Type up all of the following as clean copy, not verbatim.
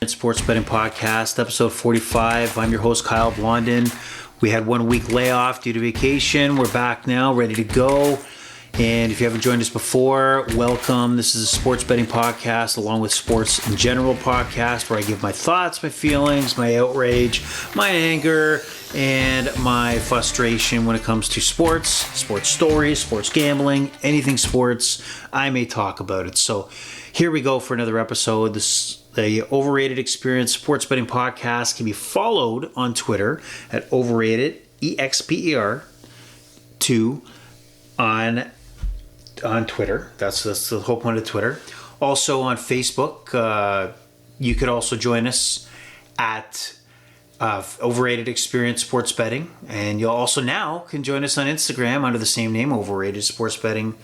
Sports Betting Podcast, episode 45. I'm your host, Kyle Blondin. We had 1 week layoff due to vacation. We're back now, ready to go. And if you haven't joined us before, welcome. This is a sports betting podcast along with sports in general podcast where I give my thoughts, my feelings, my outrage, my anger, and my frustration when it comes to sports stories, sports gambling, anything sports. I may talk about it. So here we go for another episode. The Overrated Experience Sports Betting Podcast can be followed on Twitter at Overrated EXPER2 on Twitter. That's the whole point of Twitter. Also on Facebook, you could also join us at Overrated Experience Sports Betting, and you'll also now can join us on Instagram under the same name, Overrated Sports Betting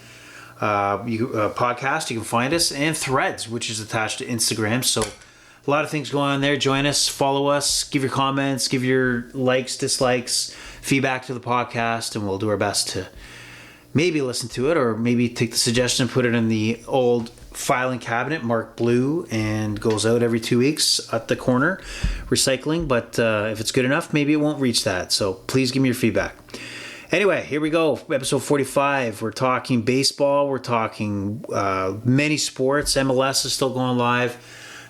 podcast. You can find us, and Threads, which is attached to Instagram. So a lot of things going on there. Join us, follow us, give your comments, give your likes, dislikes, feedback to the podcast, and we'll do our best to maybe listen to it, or maybe take the suggestion and put it in the old filing cabinet marked blue and goes out every 2 weeks at the corner recycling. But if it's good enough, maybe it won't reach that. So please give me your feedback. Anyway, here we go. Episode 45. We're talking baseball. We're talking many sports. MLS is still going live.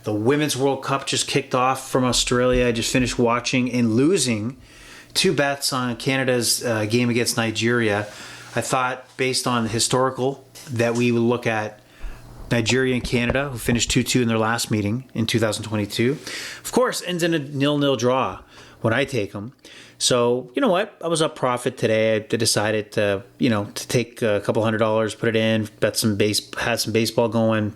The Women's World Cup just kicked off from Australia. I just finished watching and losing 2 bets on Canada's game against Nigeria. I thought, based on the historical, that we would look at Nigeria and Canada, who finished 2-2 in their last meeting in 2022. Of course, ends in a 0-0 draw when I take them. So, you know what? I was up profit today. I decided to take a couple $100, put it in, had some baseball going,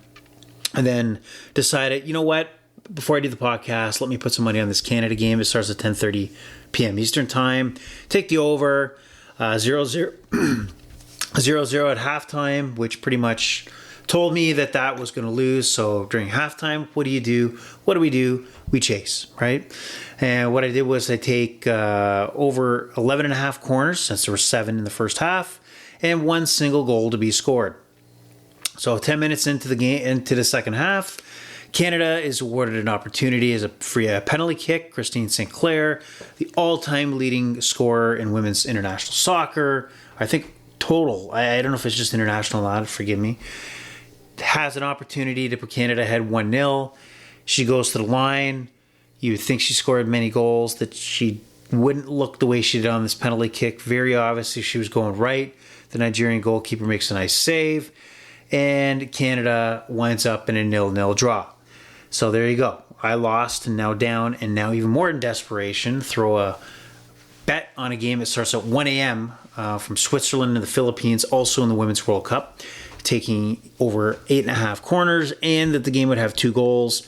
and then decided, you know what? Before I do the podcast, let me put some money on this Canada game. It starts at 10:30 p.m. Eastern Time. Take the over. 0-0 at halftime, which pretty much told me that was going to lose. So during halftime, what do? What do? We chase, right? And what I did was I take over 11.5 corners, since there were 7 in the first half, and 1 single goal to be scored. So 10 minutes into the game, into the second half, Canada is awarded an opportunity as a free penalty kick. Christine St. Clair, the all-time leading scorer in women's international soccer, I think total, I don't know if it's just international or not, forgive me, has an opportunity to put Canada ahead 1-0. She goes to the line. You would think she scored many goals, that she wouldn't look the way she did on this penalty kick. Very obviously she was going right. The Nigerian goalkeeper makes a nice save, and Canada winds up in a 0-0 draw. So there you go. I lost and now down, and now even more in desperation, throw a bet on a game that starts at 1 a.m. From Switzerland and the Philippines, also in the Women's World Cup, taking over 8.5 corners, and that the game would have 2 goals.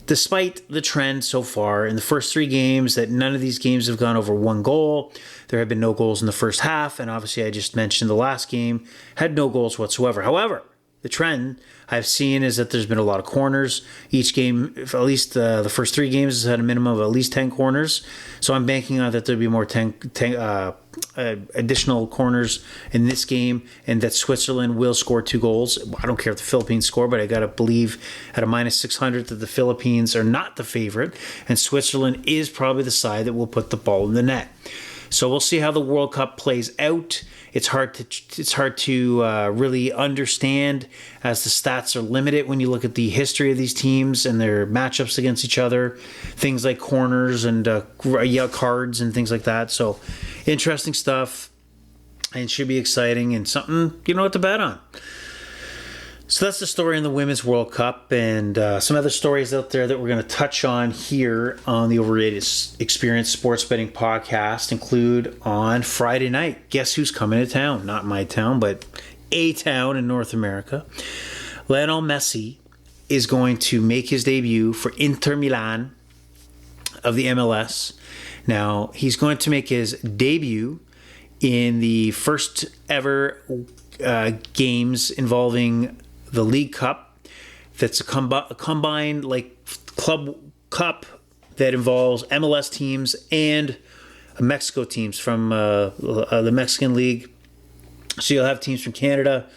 Despite the trend so far in the first 3 games, that none of these games have gone over 1 goal. There have been no goals in the first half, and obviously I just mentioned the last game had no goals whatsoever. However, the trend I've seen is that there's been a lot of corners. Each game, at least the first 3 games, has had a minimum of at least 10 corners. So I'm banking on that there'll be more 10 additional corners in this game, and that Switzerland will score 2 goals. I don't care if the Philippines score, but I got to believe at a minus 600 that the Philippines are not the favorite, and Switzerland is probably the side that will put the ball in the net. So we'll see how the World Cup plays out. It's hard to really understand, as the stats are limited when you look at the history of these teams and their matchups against each other. Things like corners and cards and things like that. So interesting stuff, and should be exciting and something you know what to bet on. So that's the story in the Women's World Cup, and some other stories out there that we're going to touch on here on the Overrated Experience Sports Betting Podcast include on Friday night. Guess who's coming to town? Not my town, but a town in North America. Lionel Messi is going to make his debut for Inter Milan of the MLS. Now, he's going to make his debut in the first ever games involving the League Cup. That's a combined club cup that involves MLS teams and Mexico teams from the Mexican League. So you'll have teams from Canada,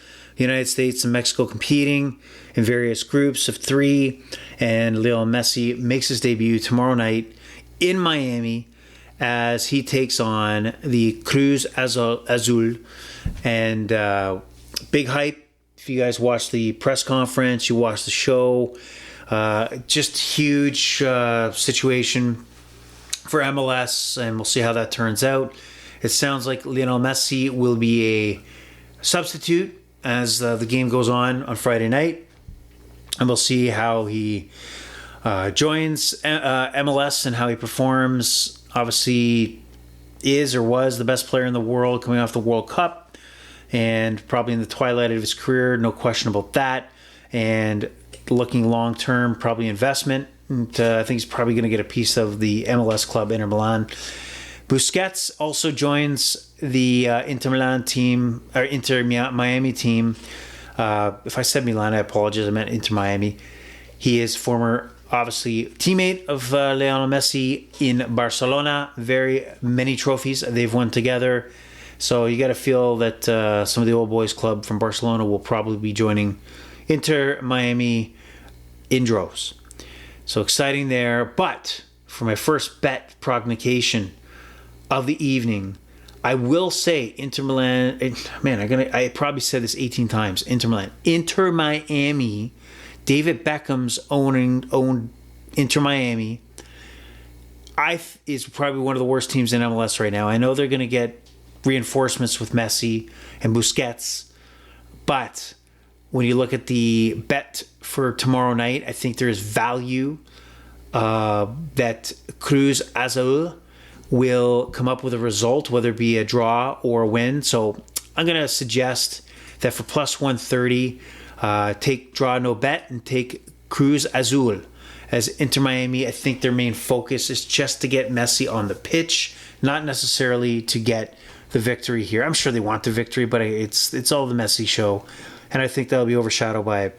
the United States and Mexico competing in various groups of 3. And Lionel Messi makes his debut tomorrow night in Miami as he takes on the Cruz Azul. And big hype. If you guys watch the press conference, you watch the show, just huge situation for MLS, and we'll see how that turns out. It sounds like Lionel Messi will be a substitute as the game goes on Friday night, and we'll see how he joins MLS and how he performs. Obviously, is or was the best player in the world coming off the World Cup, and probably in the twilight of his career, no question about that. And looking long term, probably investment. And, I think he's probably going to get a piece of the MLS club, Inter Milan. Busquets also joins the Inter Milan team, or Inter Miami team. If I said Milan, I apologize. I meant Inter Miami. He is former, obviously, teammate of Lionel Messi in Barcelona. Very many trophies they've won together. So you got to feel that some of the old boys club from Barcelona will probably be joining Inter Miami in droves. So exciting there. But for my first bet prognostication of the evening, I will say Inter Milan. Man, I probably said this 18 times. Inter Milan, Inter Miami. David Beckham's owned Inter Miami. Is probably one of the worst teams in MLS right now. I know they're going to get reinforcements with Messi and Busquets, but when you look at the bet for tomorrow night, I think there is value that Cruz Azul will come up with a result, whether it be a draw or a win. So I'm going to suggest that for plus 130, take draw no bet and take Cruz Azul. As Inter Miami, I think their main focus is just to get Messi on the pitch, not necessarily to get the victory here. I'm sure they want the victory, but it's all the Messi show. And I think that'll be overshadowed by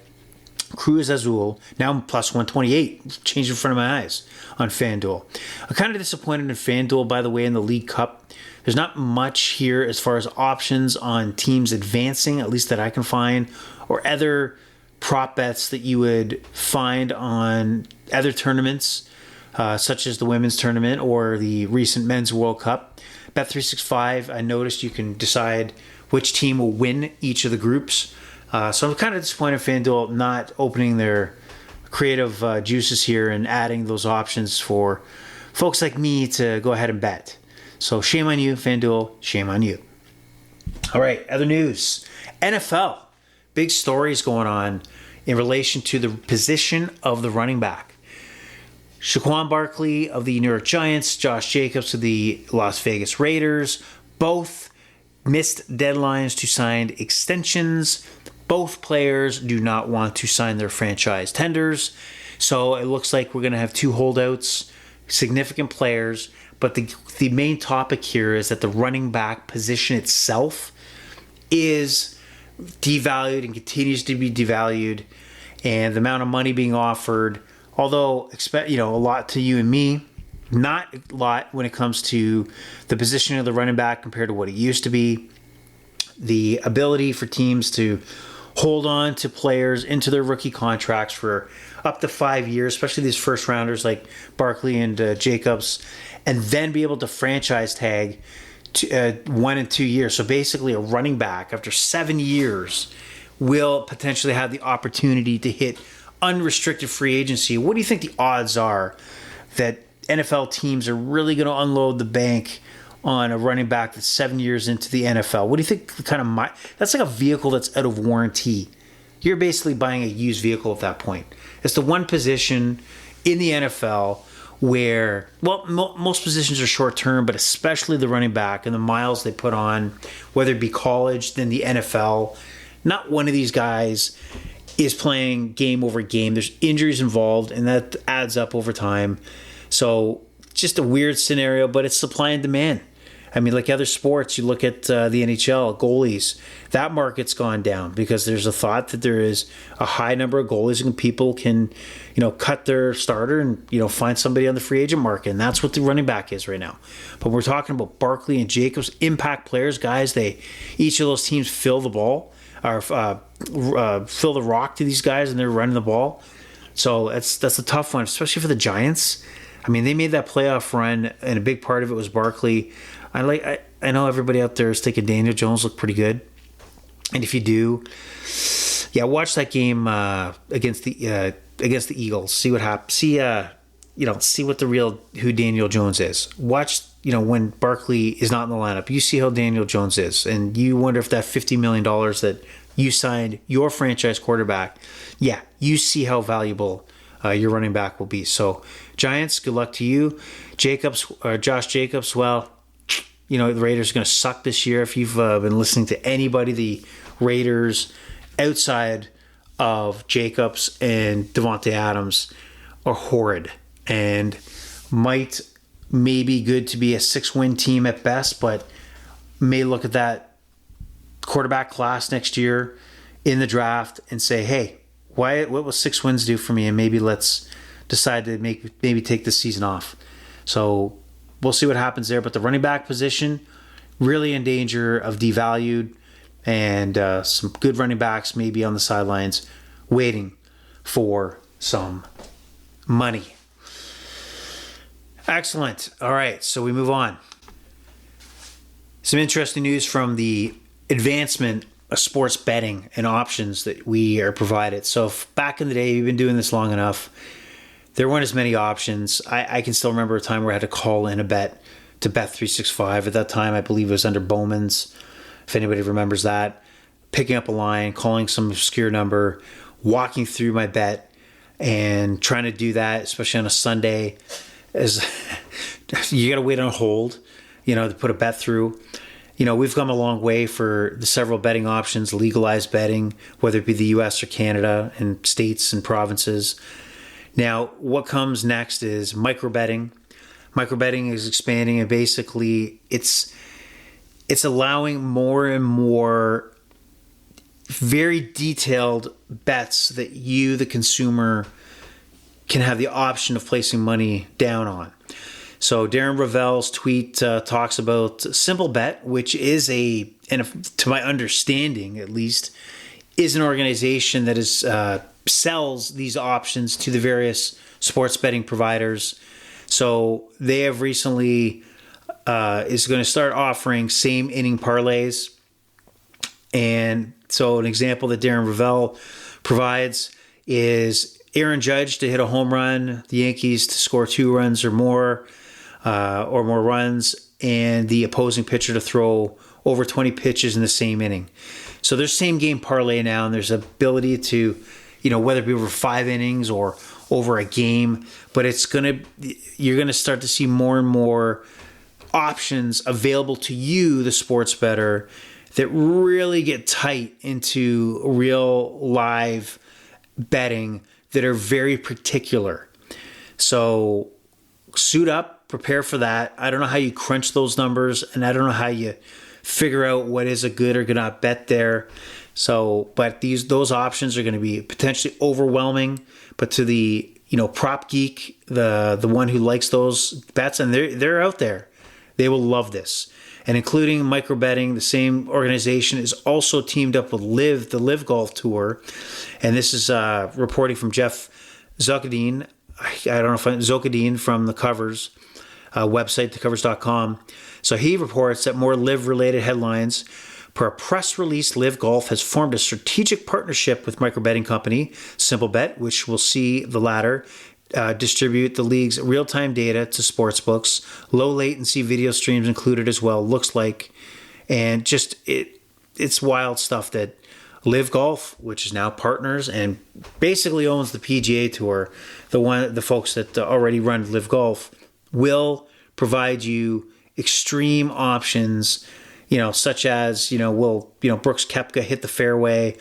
Cruz Azul. Now I'm plus 128. Changed in front of my eyes on FanDuel. I'm kind of disappointed in FanDuel, by the way, in the League Cup. There's not much here as far as options on teams advancing, at least that I can find, or other prop bets that you would find on other tournaments, such as the women's tournament or the recent men's World Cup. Bet365, I noticed you can decide which team will win each of the groups. So I'm kind of disappointed in FanDuel not opening their creative juices here and adding those options for folks like me to go ahead and bet. So shame on you, FanDuel. Shame on you. All right, other news. NFL. Big stories going on in relation to the position of the running back. Saquon Barkley of the New York Giants, Josh Jacobs of the Las Vegas Raiders, both missed deadlines to sign extensions. Both players do not want to sign their franchise tenders. So it looks like we're going to have two holdouts, significant players. But the main topic here is that the running back position itself is devalued and continues to be devalued. And the amount of money being offered, although a lot to you and me, not a lot when it comes to the position of the running back compared to what it used to be. The ability for teams to hold on to players into their rookie contracts for up to 5 years, especially these first rounders like Barkley and Jacobs, and then be able to franchise tag 1 and 2 years. So basically a running back after 7 years will potentially have the opportunity to hit unrestricted free agency. What do you think the odds are that NFL teams are really going to unload the bank on a running back that's 7 years into the NFL? What do you think that's like a vehicle that's out of warranty. You're basically buying a used vehicle at that point. It's the one position in the NFL where, most positions are short term, but especially the running back and the miles they put on, whether it be college, then the NFL. Not one of these guys is playing game over game. There's injuries involved, and that adds up over time. So just a weird scenario, but it's supply and demand. I mean, like other sports, you look at the NHL, goalies, that market's gone down because there's a thought that there is a high number of goalies and people can, cut their starter and, find somebody on the free agent market. And that's what the running back is right now. But we're talking about Barkley and Jacobs, impact players, guys. Each of those teams fill the ball. or fill the rock to these guys, and they're running the ball. So that's a tough one, especially for the Giants. I mean, they made that playoff run, and a big part of it was Barkley. I know everybody out there is thinking Daniel Jones looked pretty good, and if you do, yeah, watch that game against the Eagles. See what happens. See what who Daniel Jones is. Watch, when Barkley is not in the lineup, you see how Daniel Jones is, and you wonder if that $50 million that you signed your franchise quarterback, yeah, you see how valuable your running back will be. So, Giants, good luck to you. Josh Jacobs, well, the Raiders are going to suck this year. If you've been listening to anybody, the Raiders outside of Jacobs and Devontae Adams are horrid and might maybe good to be a 6-win team at best, but may look at that quarterback class next year in the draft and say, hey, what will 6 wins do for me? And maybe let's decide to maybe take this season off. So we'll see what happens there. But the running back position really in danger of devalued, and some good running backs maybe on the sidelines waiting for some money. Excellent. All right, so we move on. Some interesting news from the advancement of sports betting and options that we are provided. So back in the day, we've been doing this long enough, there weren't as many options. I can still remember a time where I had to call in a bet to Bet365. At that time, I believe it was under Bowman's, if anybody remembers that. Picking up a line, calling some obscure number, walking through my bet, and trying to do that, especially on a Sunday, is you got to wait on hold, to put a bet through. We've come a long way for the several betting options, legalized betting, whether it be the U.S. or Canada and states and provinces. Now, what comes next is microbetting. Microbetting is expanding, and basically it's allowing more and more very detailed bets that you, the consumer, can have the option of placing money down on. So Darren Ravel's tweet talks about Simple Bet, which is to my understanding at least, is an organization that sells these options to the various sports betting providers. So they have recently is going to start offering same inning parlays. And so an example that Darren Ravel provides is Aaron Judge to hit a home run, the Yankees to score 2 runs or more runs, and the opposing pitcher to throw over 20 pitches in the same inning. So there's same game parlay now, and there's ability to, whether it be over 5 innings or over a game, but you're gonna start to see more and more options available to you, the sports bettor, that really get tight into real live betting that are very particular. So suit up, prepare for that. I don't know how you crunch those numbers, and I don't know how you figure out what is a good or good not bet there. So, but those options are going to be potentially overwhelming. But to the prop geek, the one who likes those bets, and they're out there, they will love this. And including microbetting, the same organization is also teamed up with the Live Golf Tour. And this is reporting from Jeff Zokadine. I don't know if Zokadine from the Covers website, thecovers.com. So he reports that more Live-related headlines. Per a press release, Live Golf has formed a strategic partnership with microbetting company Simplebet, which will see the latter distribute the league's real-time data to sportsbooks. Low latency video streams included as well, looks like. And just it's wild stuff that Live Golf, which is now partners and basically owns the PGA Tour, the folks that already run Live Golf, will provide you extreme options, such as, Brooks Koepka hit the fairway,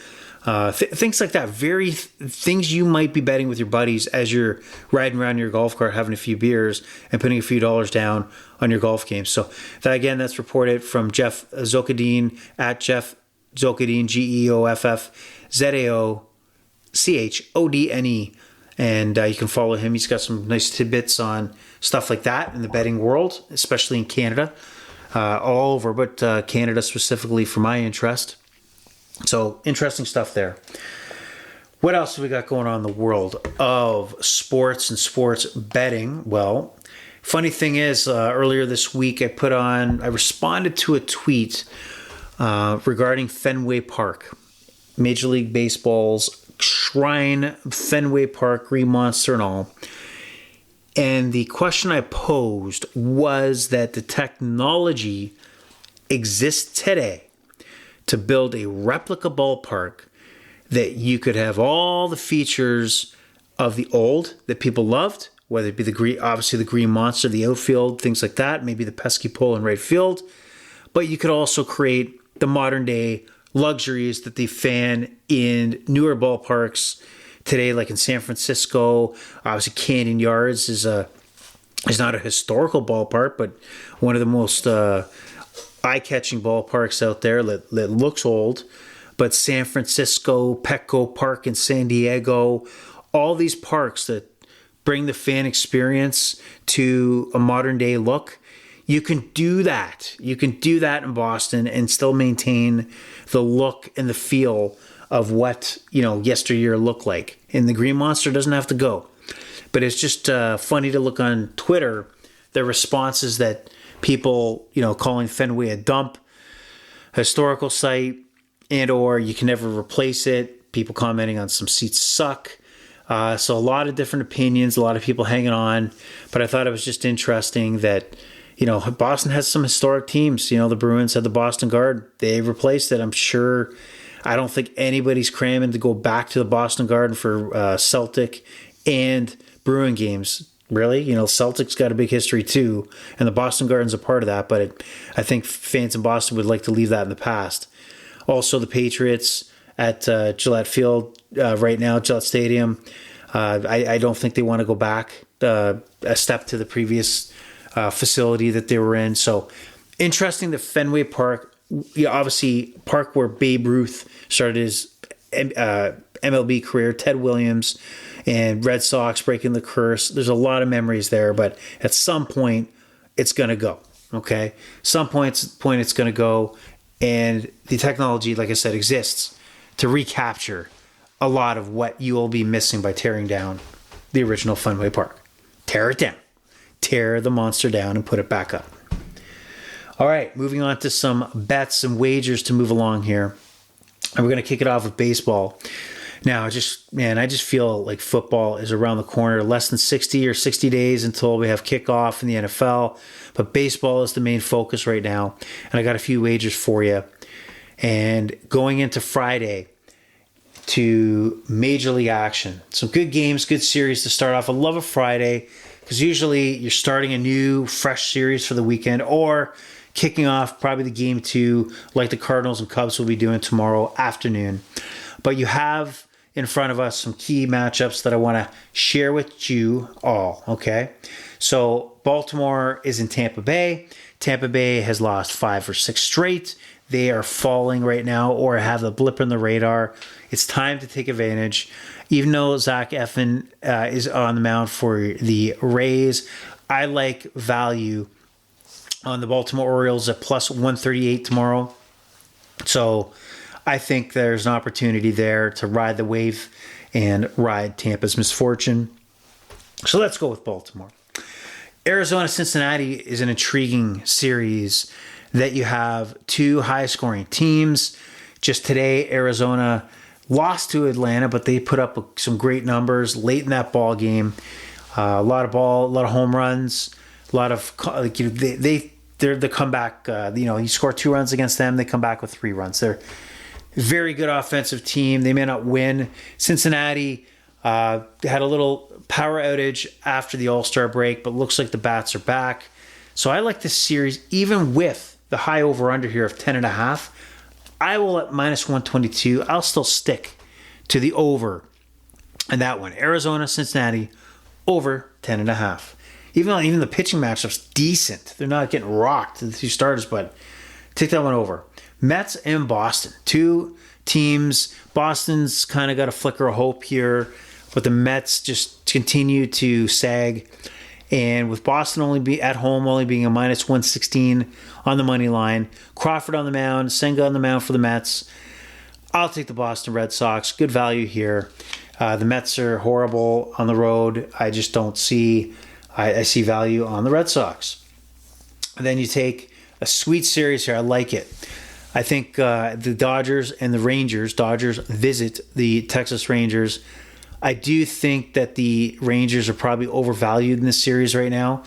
things like that. Things you might be betting with your buddies as you're riding around your golf cart, having a few beers and putting a few dollars down on your golf game. So that's reported from Jeff Zokadine at Jeff Zokadine, GeoffZaoChodne. And you can follow him. He's got some nice tidbits on stuff like that in the betting world, especially in Canada, all over, but Canada specifically for my interest. So interesting stuff there. What else have we got going on in the world of sports and sports betting? Well, funny thing is, earlier this week I responded to a tweet regarding Fenway Park, Major League Baseball's shrine, Fenway Park, Green Monster and all. And the question I posed was that the technology exists today to build a replica ballpark that you could have all the features of the old that people loved, whether it be obviously the Green Monster, the outfield, things like that, maybe the pesky pole in right field. But you could also create the modern day luxuries that they fan in newer ballparks today, like in San Francisco. Obviously, Canyon Yards is not a historical ballpark, but one of the most eye-catching ballparks out there that looks old. But San Francisco, Petco Park in San Diego, all these parks that bring the fan experience to a modern day look, you can do that. You can do that in Boston and still maintain the look and the feel of what, yesteryear looked like. And the Green Monster doesn't have to go. But it's just funny to look on Twitter, the responses that people, calling Fenway a dump, historical site, and or you can never replace it. People commenting on some seats suck. So a lot of different opinions, a lot of people hanging on. But I thought it was just interesting that, Boston has some historic teams. The Bruins had the Boston Guard. They replaced it. I'm sure. I don't think anybody's cramming to go back to the Boston Garden for Celtic and Bruin games. Really? Celtics got a big history too. And the Boston Garden's a part of that. But I think fans in Boston would like to leave that in the past. Also, the Patriots at Gillette Field right now, Gillette Stadium. I don't think they want to go back a step to the previous facility that they were in. So, interesting that Fenway Park, obviously, park where Babe Ruth started his MLB career, Ted Williams, and Red Sox breaking the curse. There's a lot of memories there, but at some point, it's going to go. Okay? Some point it's going to go. And the technology, like I said, exists to recapture a lot of what you will be missing by tearing down the original Fenway Park. Tear it down. Tear the monster down and put it back up. All right, moving on to some bets and wagers to move along here. And we're going to kick it off with baseball. Now, I just feel like football is around the corner. Less than 60 days until we have kickoff in the NFL. But baseball is the main focus right now. And I got a few wagers for you. And going into Friday to Major League action. Some good games, good series to start off. I love a Friday because usually you're starting a new, fresh series for the weekend or kicking off probably the game 2 like the Cardinals and Cubs will be doing tomorrow afternoon. But you have in front of us some key matchups that I want to share with you all, okay? So Baltimore is in Tampa Bay. Tampa Bay has lost 5 or 6 straight. They are falling right now or have a blip in the radar. It's time to take advantage. Even though Zach Eflin is on the mound for the Rays, I like value on the Baltimore Orioles at plus 138 tomorrow. So I think there's an opportunity there to ride the wave and ride Tampa's misfortune. So let's go with Baltimore. Arizona-Cincinnati is an intriguing series that you have 2 high-scoring teams. Just today, Arizona lost to Atlanta, but they put up some great numbers late in that ball game. A lot of home runs, a lot of they're the comeback. You score 2 runs against them, they come back with 3 runs. They're a very good offensive team. They may not win. Cincinnati had a little power outage after the All-Star break, but looks like the bats are back. So I like this series, even with the high over-under here of 10.5. I will at minus 122. I'll still stick to the over in that one. Arizona, Cincinnati, over 10.5. Even the pitching matchup's decent. They're not getting rocked, the 2 starters, but take that one over. Mets and Boston. 2 teams. Boston's kind of got a flicker of hope here, but the Mets just continue to sag. And with Boston only being a minus 116 on the money line, Crawford on the mound, Senga on the mound for the Mets, I'll take the Boston Red Sox. Good value here. The Mets are horrible on the road. I just don't see... I see value on the Red Sox. And then you take a sweet series here. I like it. I think the Dodgers and the Rangers... Dodgers visit the Texas Rangers. I do think that the Rangers are probably overvalued in this series right now.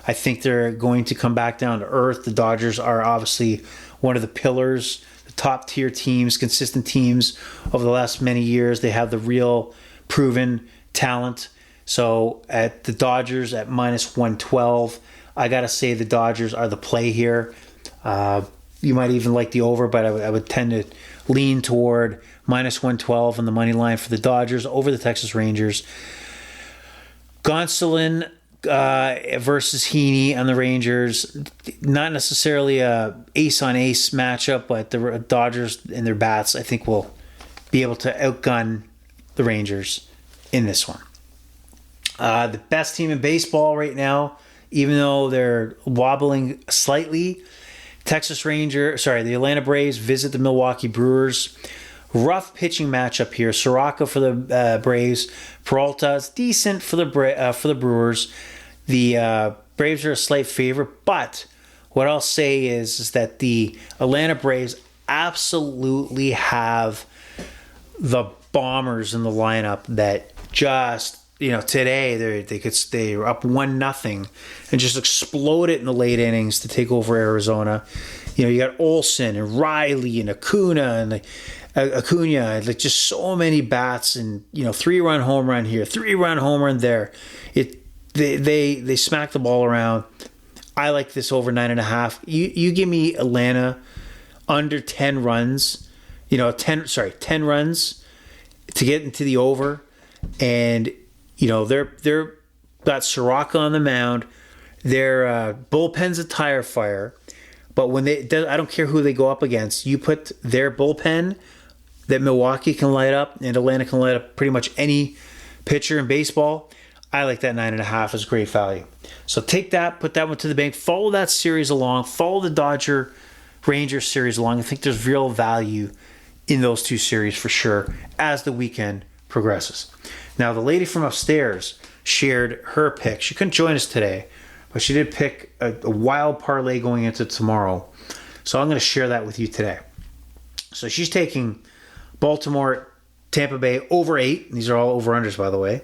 I think they're going to come back down to earth. The Dodgers are obviously one of the pillars, the top tier teams, consistent teams over the last many years. They have the real proven talent. So at the Dodgers at minus 112, I got to say the Dodgers are the play here. You might even like the over, but I would tend to lean toward minus 112 on the money line for the Dodgers over the Texas Rangers. Gonsolin versus Heaney on the Rangers. Not necessarily a ace-on-ace matchup, but the Dodgers and their bats, I think, will be able to outgun the Rangers in this one. The best team in baseball right now, even though they're wobbling slightly, the Atlanta Braves visit the Milwaukee Brewers. Rough pitching matchup here. Soroka for the Braves. Peralta is decent for the Brewers. The Braves are a slight favorite, but what I'll say is that the Atlanta Braves absolutely have the bombers in the lineup that just, today they were up 1-0 and just explode it in the late innings to take over Arizona. You got Olsen and Riley and Acuna, like just so many bats, and 3-run home run here, 3-run home run there. They smack the ball around. I like this over 9.5. You give me Atlanta under 10 runs, 10 runs to get into the over, and they're got Soroka on the mound. Their bullpen's a tire fire, but I don't care who they go up against. You put their bullpen that Milwaukee can light up and Atlanta can light up pretty much any pitcher in baseball. I like that 9.5 as great value. So take that, put that one to the bank. Follow that series along. Follow the Dodger Rangers series along. I think there's real value in those two series for sure as the weekend progresses. Now, the lady from upstairs shared her pick. She couldn't join us today, but she did pick a wild parlay going into tomorrow. So I'm going to share that with you today. So she's taking Baltimore, Tampa Bay over 8. These are all over-unders, by the way.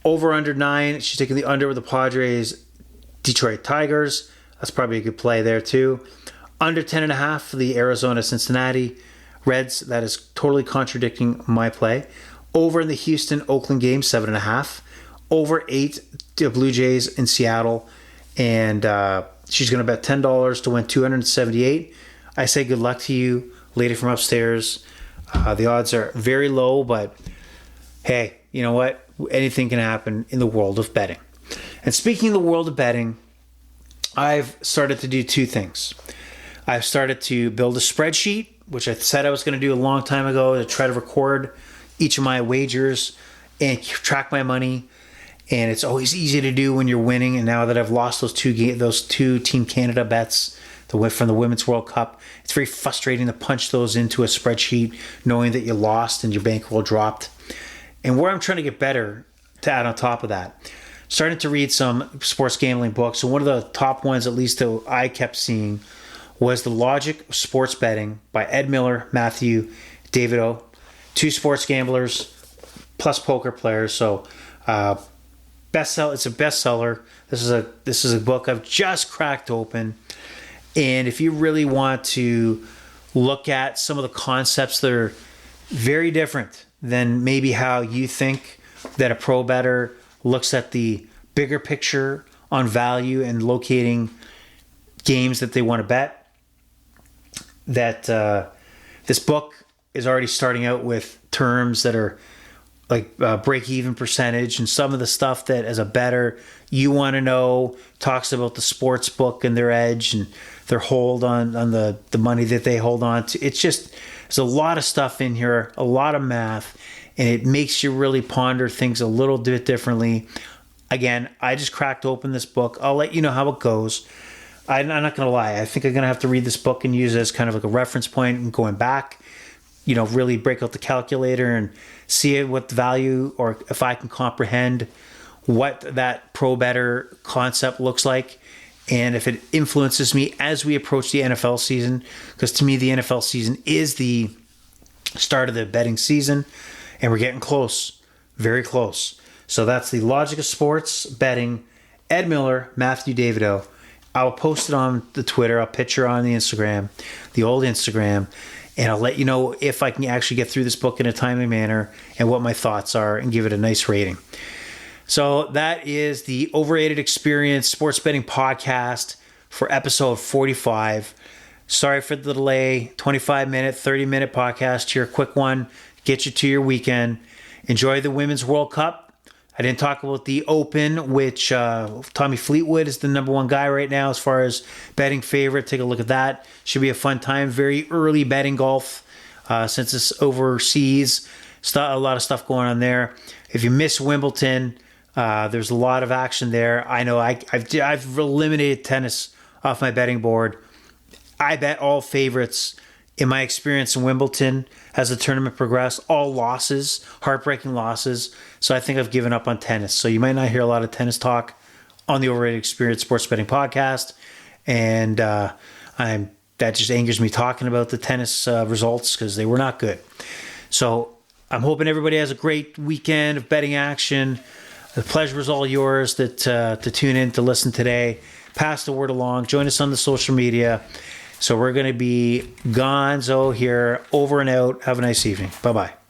Over under 9. She's taking the under with the Padres, Detroit Tigers. That's probably a good play there too. Under 10.5 for the Arizona Cincinnati Reds. That is totally contradicting my play. Over in the Houston Oakland game, 7.5. Over 8 the Blue Jays in Seattle. And she's going to bet $10 to win $278. I say good luck to you, lady from upstairs. The odds are very low, but hey, you know what? Anything can happen in the world of betting. And speaking of the world of betting, I've started to do two things. I've started to build a spreadsheet, which I said I was going to do a long time ago, to try to record each of my wagers and track my money. And it's always easy to do when you're winning. And now that I've lost those two Team Canada bets from the Women's World Cup, it's very frustrating to punch those into a spreadsheet knowing that you lost and your bankroll dropped. And where I'm trying to get better to add on top of that, starting to read some sports gambling books. And one of the top ones, at least that I kept seeing, was The Logic of Sports Betting by Ed Miller, Matthew Davidow. 2 sports gamblers plus poker players. So bestseller. It's a bestseller. This is a book I've just cracked open. And if you really want to look at some of the concepts that are very different than maybe how you think that a pro bettor looks at the bigger picture on value and locating games that they want to bet, that this book is already starting out with terms that are like break-even percentage and some of the stuff that as a bettor you want to know. Talks about the sports book and their edge and their hold on the money that they hold on to. It's just, there's a lot of stuff in here, a lot of math, and it makes you really ponder things a little bit differently. Again, I just cracked open this book. I'll let you know how it goes. I'm not going to lie. I think I'm going to have to read this book and use it as kind of like a reference point and going back. really break out the calculator and see what the value, or if I can comprehend what that pro better concept looks like, and if it influences me as we approach the NFL season. Because to me, the NFL season is the start of the betting season, and we're getting close, very close. So that's the Logic of Sports Betting. Ed Miller, Matthew Davido. I'll post it on the Twitter. I'll picture on the Instagram, the old Instagram, and I'll let you know if I can actually get through this book in a timely manner and what my thoughts are, and give it a nice rating. So that is the Overrated Experience Sports Betting Podcast for episode 45. Sorry for the delay. 25-minute, 30-minute podcast here. Quick one. Get you to your weekend. Enjoy the Women's World Cup. I didn't talk about the Open, which Tommy Fleetwood is the number one guy right now as far as betting favorite. Take a look at that. Should be a fun time. Very early betting golf since it's overseas. A lot of stuff going on there. If you miss Wimbledon, there's a lot of action there. I know I've eliminated tennis off my betting board. I bet all favorites in my experience in Wimbledon as the tournament progressed. All losses, heartbreaking losses. So I think I've given up on tennis. So you might not hear a lot of tennis talk on the Overrated Experience Sports Betting Podcast. And that just angers me talking about the tennis results, because they were not good. So I'm hoping everybody has a great weekend of betting action. The pleasure is all yours to tune in to listen today. Pass the word along. Join us on the social media. So we're going to be gonzo here, over and out. Have a nice evening. Bye-bye.